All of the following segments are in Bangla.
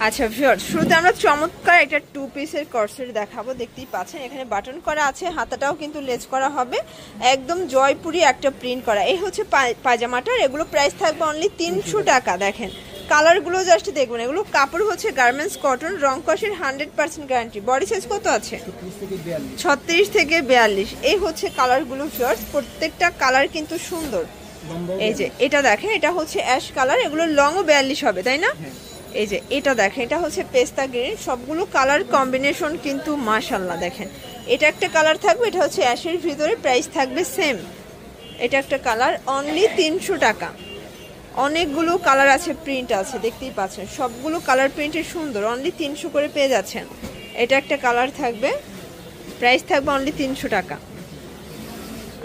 আচ্ছা ভিউয়ার্স, শুরুতে আমরা চমৎকার একটা 2 পিসের কর্সেট দেখাবো। দেখতেই পাচ্ছেন এখানে বাটন করা আছে, হাতাটাও কিন্তু লেস করা হবে, একদম জয়পুরি একটা প্রিন্ট করা। এই হচ্ছে পায়জামাটার, এগুলো প্রাইস থাকবে অনলি 300 টাকা। দেখেন কালারগুলো জাস্ট দেখবেন, এগুলো কাপড় হচ্ছে গার্মেন্টস কটন, রং কষের 100% গ্যারান্টি। বডি সাইজ কত আছে? 36 থেকে 42। এই হচ্ছে কালারগুলো ভিউয়ার্স, প্রত্যেকটা কালার কিন্তু সুন্দর। এই যে এটা দেখেন, এটা হচ্ছে অ্যাশ কালার, এগুলো লংও 42 হবে তাই না? এই যে এটা দেখেন, এটা হচ্ছে পেস্তা গ্রিন, সবগুলো কালার কম্বিনেশন কিন্তু মাশাআল্লাহ। দেখেন এটা একটা কালার থাকবে, এটা হচ্ছে অ্যাশের ভিতরে, প্রাইস থাকবে সেম। এটা একটা কালার অনলি 300 টাকা। অনেকগুলো কালার আছে, প্রিন্ট আছে, দেখতেই পাচ্ছেন সবগুলো কালার প্রিন্টের সুন্দর, অনলি 300 করে পেয়ে যাচ্ছেন। এটা একটা কালার থাকবে, প্রাইস থাকবে অনলি 300 টাকা।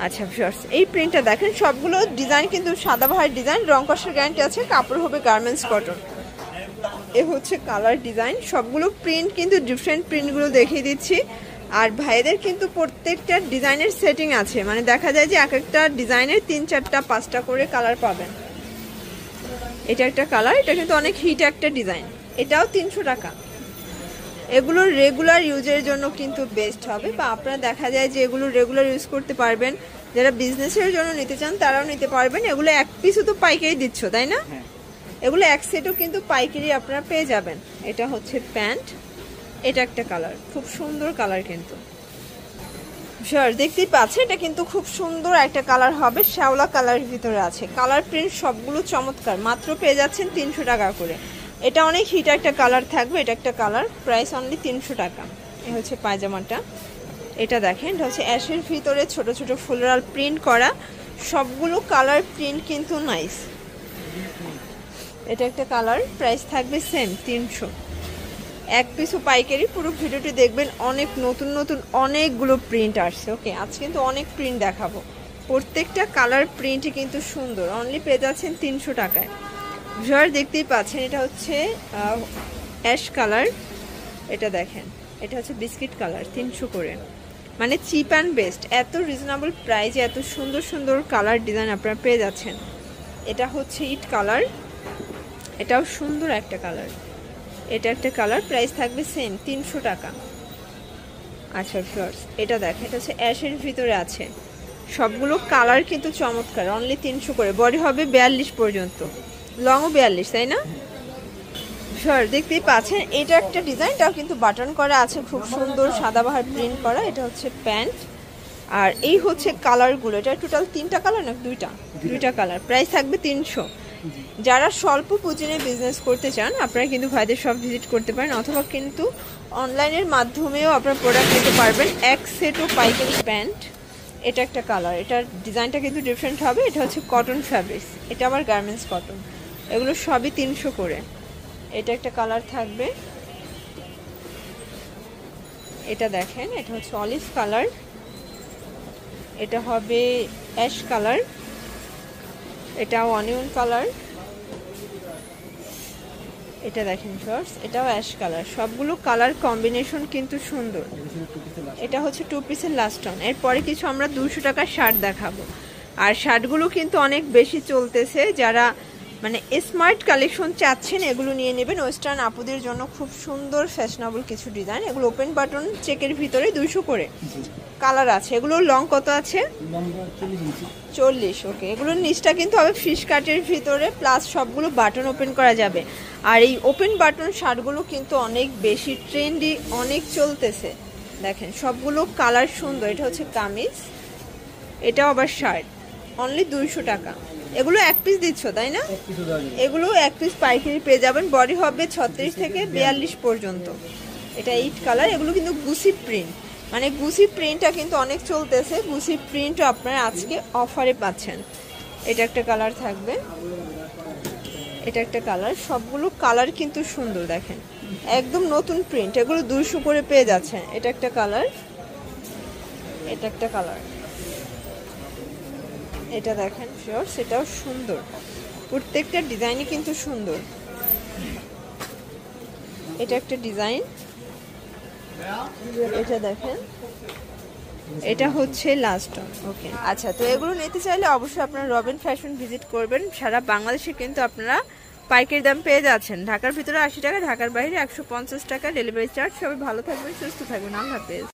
আচ্ছা ভিউয়ার্স, এই প্রিন্টটা দেখেন, সবগুলো ডিজাইন কিন্তু সাদাবাহার ডিজাইন, রং কষের গ্যারান্টি আছে, কাপড় হবে গার্মেন্টস কটন। এ হচ্ছে কালার ডিজাইন, সবগুলো প্রিন্ট কিন্তু ডিফারেন্ট প্রিন্টগুলো দেখিয়ে দিচ্ছি। আর ভাইদের কিন্তু প্রত্যেকটা ডিজাইনের সেটিং আছে, মানে দেখা যায় যে এক একটা ডিজাইনের 3, 4টা, 5টা করে কালার পাবেন। এটা একটা কালার, এটা কিন্তু অনেক হিট একটা ডিজাইন, এটাও 300 টাকা। এগুলো রেগুলার ইউজের জন্য কিন্তু বেস্ট হবে, বা আপনারা দেখা যায় যে এগুলো রেগুলার ইউজ করতে পারবেন, যারা বিজনেসের জন্য নিতে চান তারাও নিতে পারবেন। এগুলো এক পিসও তো পাইকারি দিচ্ছ তাই না? এগুলো এক সেটও কিন্তু পাইকারি আপনারা পেয়ে যাবেন। এটা হচ্ছে প্যান্ট, এটা একটা কালার, খুব সুন্দর কালার কিন্তু ভিউয়ার্স দেখতেই পাচ্ছেন, এটা কিন্তু খুব সুন্দর একটা কালার হবে, শ্যাওলা কালারের ভিতরে আছে। কালার প্রিন্ট সবগুলো চমৎকার, মাত্র পেয়ে যাচ্ছেন 300 টাকা করে। এটা অনেক হিট একটা কালার থাকবে, এটা একটা কালার, প্রাইস অনলি 300 টাকা। এ হচ্ছে পায়জামাটা, এটা দেখেন, এটা হচ্ছে অ্যাশের ভিতরে ছোট ছোট ফ্লোরাল প্রিন্ট করা, সবগুলো কালার প্রিন্ট কিন্তু নাইস। এটা একটা কালার, প্রাইস থাকবে সেম 300। এক পিসও পাইকারি। পুরো ভিডিওটি দেখবেন, অনেক নতুন নতুন অনেকগুলো প্রিন্ট আসছে। ওকে, আজ কিন্তু অনেক প্রিন্ট দেখাবো, প্রত্যেকটা কালার প্রিন্টই কিন্তু সুন্দর, অনলি পেয়ে যাচ্ছেন 300 টাকায়। ভিউয়ার্স দেখতেই পাচ্ছেন, এটা হচ্ছে অ্যাশ কালার, এটা দেখেন, এটা হচ্ছে বিস্কিট কালার, 300 করে, মানে চিপ অ্যান্ড বেস্ট। এত রিজনেবল প্রাইসে এত সুন্দর সুন্দর কালার ডিজাইন আপনারা পেয়ে যাচ্ছেন। এটা হচ্ছে ইট কালার, এটাও সুন্দর একটা কালার, এটা একটা কালার, প্রাইস থাকবে সেম 300 টাকা। আচ্ছা ভিউয়ার্স, এটা দেখেন, এটা হচ্ছে অ্যাশের ভিতরে আছে, সবগুলো কালার কিন্তু চমৎকার, অনলি 300 করে। বডি হবে 42 পর্যন্ত, লংও 42 তাই না? ভিউয়ার্স দেখতেই পাচ্ছেন, এটা একটা ডিজাইনটাও কিন্তু বাটন করা আছে, খুব সুন্দর সাদাবাহার প্রিন্ট করা। এটা হচ্ছে প্যান্ট, আর এই হচ্ছে কালারগুলো, এটা টোটাল 3টা কালার না দুইটা কালার, প্রাইস থাকবে 300। যারা স্বল্প পুঁজি নিয়ে বিজনেস করতে চান আপনারা কিন্তু ভাইদের সব ভিজিট করতে পারেন, অথবা কিন্তু অনলাইনের মাধ্যমেও আপনারা প্রোডাক্ট নিতে পারবেন। এক সেটও পাইকারি প্যান্ট, এটা একটা কালার, এটার ডিজাইনটা কিন্তু ডিফারেন্ট হবে। এটা হচ্ছে কটন ফ্যাব্রিক্স, এটা আবার গার্মেন্টস কটন, এগুলো সবই 300 করে। এটা একটা কালার থাকবে, এটা দেখেন, এটা হচ্ছে অলিভ কালার, এটা হবে অ্যাশ কালার, এটাও অনিয়ন কালার, এটা দেখেন ভিউয়ার্স, এটাও অ্যাশ কালার, সবগুলো কালার কম্বিনেশন কিন্তু সুন্দর। এটা হচ্ছে 2 পিসের লাস্ট অন। এরপরে কিছু আমরা 200 টাকার শার্ট দেখাবো, আর শার্টগুলো কিন্তু অনেক বেশি চলতেছে, যারা মানে স্মার্ট কালেকশন চাচ্ছেন এগুলো নিয়ে নেবেন। ওয়েস্টার্ন আপুদের জন্য খুব সুন্দর ফ্যাশনেবল কিছু ডিজাইন, এগুলো ওপেন বাটন চেকের ভিতরে 200 করে কালার আছে। এগুলো লং কত আছে? 40। ওকে, এগুলোর নিচটা কিন্তু হবে ফিশ কাটের ভিতরে, প্লাস সবগুলো বাটন ওপেন করা যাবে। আর এই ওপেন বাটন শার্টগুলো কিন্তু অনেক বেশি ট্রেন্ডি, অনেক চলতেছে। দেখেন সবগুলো কালার সুন্দর। এটা হচ্ছে কামিজ, এটাও আবার শার্ট, অনলি 200 টাকা। এগুলো এক পিস দিচ্ছ তাই না? এগুলো এক পিস পাইকারি পেয়ে যাবেন। বডি হবে 36 থেকে 42 পর্যন্ত। এটা ইট কালার, এগুলো কিন্তু গুসি প্রিন্ট, মানে গুসি প্রিন্টটা কিন্তু অনেক চলতেছে, গুসি প্রিন্টও আপনারা আজকে অফারে পাচ্ছেন। এটা একটা কালার থাকবে, এটা একটা কালার, সবগুলো কালার কিন্তু সুন্দর, দেখেন একদম নতুন প্রিন্ট, এগুলো 200 করে পেয়ে যাচ্ছেন। এটা একটা কালার, এটা একটা কালার, এটা দেখেন শিওর, সেটাও সুন্দর, প্রত্যেকটা ডিজাইনই কিন্তু সুন্দর। এটা একটা ডিজাইন, এটা দেখেন, এটা হচ্ছে লাস্ট অন। ওকে, আচ্ছা, তো এগুলো নিতে চাইলে অবশ্যই আপনারা রবিন ফ্যাশন ভিজিট করবেন। সারা বাংলাদেশে কিন্তু আপনারা পাইকারি দাম পেয়ে যাচ্ছেন। ঢাকার ভিতরে 80 টাকা, ঢাকার বাইরে 150 টাকা ডেলিভারি চার্জ। সবাই ভালো থাকবেন, সুস্থ থাকবেন, আল্লাহ হাফেজ।